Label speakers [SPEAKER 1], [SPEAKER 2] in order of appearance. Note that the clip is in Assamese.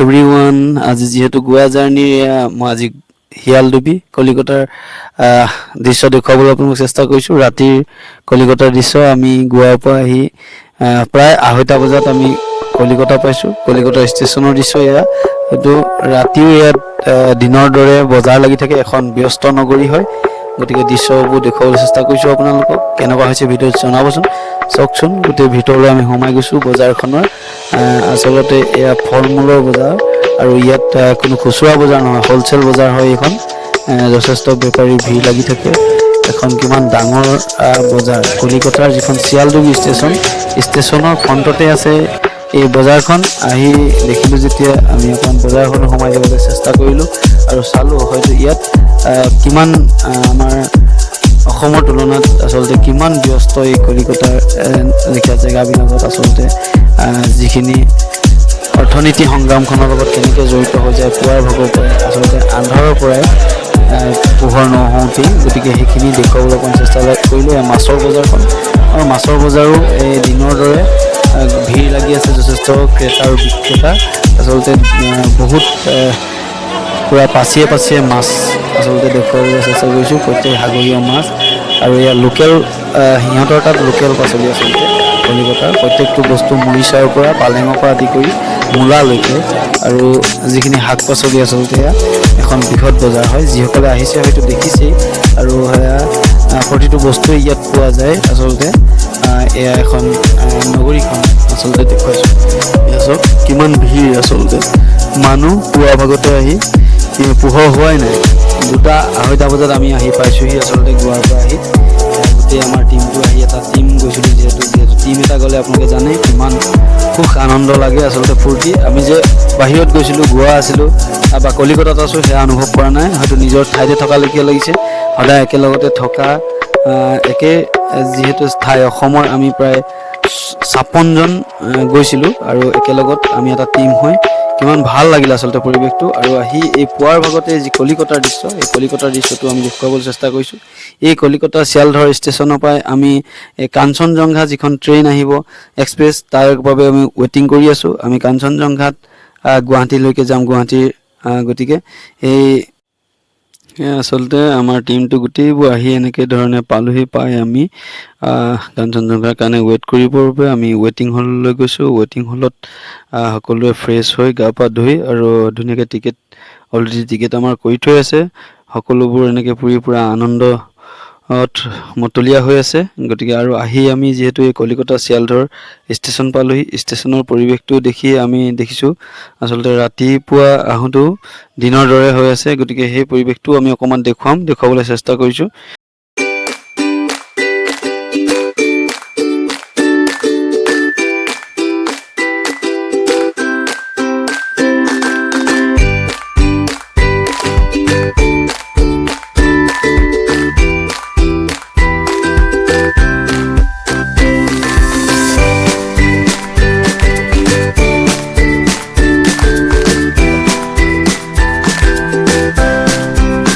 [SPEAKER 1] এভৰিৱান, আজি যিহেতু গোৱা জাৰ্ণি মই আজি শিয়ালডুবি কলিকতাৰ দৃশ্য দেখুৱাবলৈ আপোনালোকক চেষ্টা কৰিছোঁ। ৰাতিৰ কলিকতাৰ দৃশ্য। আমি গোৱাৰ পৰা আহি প্ৰায় 2:30 বজাত আমি কলিকতা পাইছোঁ। কলিকতা ষ্টেচনৰ দৃশ্য এয়া। এইটো ৰাতিও ইয়াত দিনৰ দৰে বজাৰ লাগি থাকে। এখন ব্যস্ত নগৰী হয়, গতিকে দৃশ্যবোৰ দেখুৱাবলৈ চেষ্টা কৰিছোঁ আপোনালোকক। কেনেকুৱা হৈছে ভিডিঅ'ত জনাবচোন। চাওকচোন, গোটেই ভিতৰলৈ আমি সোমাই গৈছোঁ বজাৰখনৰ। আচলতে এয়া ফল মূলৰ বজাৰ, আৰু ইয়াত কোনো খুচুৰা বজাৰ নহয়, হ'লচেল বজাৰ হয় এইখন। যথেষ্ট বেপাৰীৰ ভিৰ লাগি থাকে। এখন কিমান ডাঙৰ বজাৰ, কলিকতাৰ যিখন শিয়ালদুবি ষ্টেচনৰ ফ্ৰণ্টতে আছে এই বজাৰখন। আহি দেখিলোঁ যেতিয়া আমি অকণ বজাৰখনত সোমাই যাবলৈ চেষ্টা কৰিলোঁ আৰু চালোঁ হয়তো ইয়াত কিমান আমাৰ অসমৰ তুলনাত আচলতে কিমান ব্যস্ত এই কলিকতাৰ লেখীয়া জেগাবিলাকত। আচলতে যিখিনি অৰ্থনীতি সংগ্ৰামখনৰ লগত কেনেকৈ জড়িত হৈ যায় পুৱাৰ ভাগৰ পৰাই, আচলতে আন্ধাৰৰ পৰাই পোহৰ নহওঁতেই। গতিকে সেইখিনি দেখুৱাবলৈ অকণ চেষ্টা কৰিলোঁ। মাছৰ বজাৰখন, আৰু মাছৰ বজাৰো এই দিনৰ দৰে ভিৰ লাগি আছে, যথেষ্ট ক্ৰেতা আৰু বিক্ৰেতা। আচলতে বহুত পূৰা পাচিয়ে মাছ আচলতে দেখুৱাবলৈ চেষ্টা কৰিছোঁ। প্ৰত্যেক সাগৰীয় মাছ, আৰু এয়া লোকেল, সিহঁতৰ তাত লোকেল পাচলি আচলতে কলিকতাৰ প্ৰত্যেকটো বস্তু, মৰিচাৰ পৰা পালেঙৰ পৰা আদি কৰি মূলালৈকে, আৰু যিখিনি শাক পাচলি আচলতে এয়া এখন বৃহৎ বজাৰ হয়। যিসকলে আহিছে হয়তো দেখিছেই, আৰু সেয়া প্ৰতিটো বস্তুৱেই ইয়াত পোৱা যায়। আচলতে এয়া এখন নগৰীখন আচলতে দেখুৱাইছোঁ। এয়া চাওক কিমান ভিৰ, আচলতে মানুহ পুৱা ভাগতে আহি পোহৰ হোৱাই নাই। 2:30 বজাত আমি আহি পাইছোঁহি আচলতে গোৱাৰ পৰা আহি। গোটেই আমাৰ টীমটো আহি, এটা টীম গৈছিলোঁ যিহেতু টীম এটা গ'লে আপোনালোকে জানে কিমান সুখ আনন্দ লাগে, আচলতে ফূৰ্তি। আমি যে বাহিৰত গৈছিলোঁ, গোৱা আছিলোঁ বা কলিকতাত আছোঁ, সেয়া অনুভৱ কৰা নাই। হয়তো নিজৰ ঠাইতে থকা লেখীয়া লাগিছে। সদায় একেলগতে থকা যিহেতু ঠাই অসমৰ আমি প্ৰায় 56 জন গৈছিলোঁ, আৰু একেলগত আমি এটা টীম হৈ কিমান ভাল লাগিল আচলতে পৰিৱেশটো। আৰু আহি এই পুৱাৰ ভাগতে যি কলিকতাৰ দৃশ্য, এই কলিকতাৰ দৃশ্যটো আমি দেখুৱাবলৈ চেষ্টা কৰিছোঁ। এই কলিকতা শিয়ালদহ ষ্টেচনৰ পৰাই আমি এই কাঞ্চনজংঘা যিখন ট্ৰেইন আহিব এক্সপ্ৰেছ, তাৰ বাবে আমি ৱেইটিং কৰি আছোঁ। আমি কাঞ্চনজংঘাত গুৱাহাটীলৈকে যাম, গতিকে আচলতে আমাৰ টীমটো গোটেইবোৰ আহি এনেকৈ ধৰণে পালোহি। পাই আমি কাঞ্চনজংঘাৰ কাৰণে ৱেইট কৰিবৰ বাবে আমি ৱেইটিং হললৈ গৈছোঁ। ৱেইটিং হলত সকলোৱে ফ্ৰেছ হৈ গা পা ধুই, আৰু ধুনীয়াকৈ অলৰেডি টিকেট আমাৰ কৰি থৈ আছে। সকলোবোৰ এনেকৈ পূৰা আনন্দত মতলীয়া হৈ আছে। গতিকে আৰু আহি আমি যিহেতু এই কলিকতা শিয়ালদহৰ ষ্টেচন পালোহি, ষ্টেচনৰ পৰিৱেশটো দেখি আমি দেখিছোঁ আচলতে ৰাতিপুৱা আহোঁতেও দিনৰ দৰে হৈ আছে। গতিকে সেই পৰিৱেশটো আমি অকণমান দেখুৱাবলৈ চেষ্টা কৰিছোঁ।